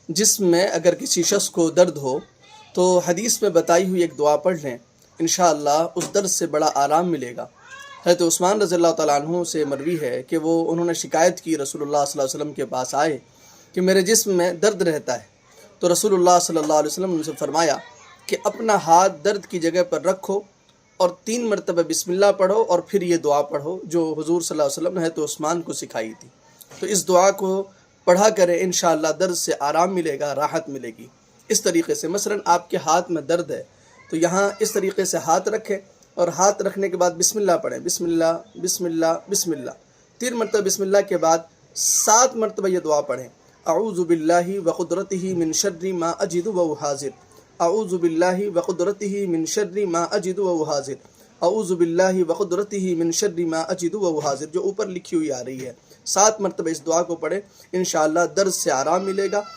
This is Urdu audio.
جسم میں اگر کسی شخص کو درد ہو تو حدیث میں بتائی ہوئی ایک دعا پڑھ لیں، انشاءاللہ اس درد سے بڑا آرام ملے گا۔ حضرت عثمان رضی اللہ تعالیٰ عنہ سے مروی ہے کہ انہوں نے شکایت کی رسول اللہ صلی اللہ علیہ وسلم کے پاس آئے کہ میرے جسم میں درد رہتا ہے، تو رسول اللہ صلی اللہ علیہ وسلم نے ان سے فرمایا کہ اپنا ہاتھ درد کی جگہ پر رکھو اور 3 مرتبہ بسم اللہ پڑھو اور پھر یہ دعا پڑھو جو حضور صلی اللہ علیہ وسلم نے حضرت عثمان کو سکھائی تھی۔ تو اس دعا کو پڑھا کریں، انشاءاللہ درد سے آرام ملے گا، راحت ملے گی۔ اس طریقے سے مثلا آپ کے ہاتھ میں درد ہے تو یہاں اس طریقے سے ہاتھ رکھیں اور ہاتھ رکھنے کے بعد بسم اللہ پڑھیں، بسم اللہ بسم اللہ بسم اللہ، 3 مرتبہ بسم اللہ کے بعد 7 مرتبہ یہ دعا پڑھیں، اعوذ باللہ وقدرتہ من شر ما اجد وهو حاضر، اعوذ باللہ وقدرتہ من شر ما اجد وهو حاضر، اعوذ باللہ وقدرتہ من شر ما اجد وهو حاضر، جو اوپر لکھی ہوئی آ رہی ہے۔ 7 مرتبہ اس دعا کو پڑھیں، انشاءاللہ درد سے آرام ملے گا۔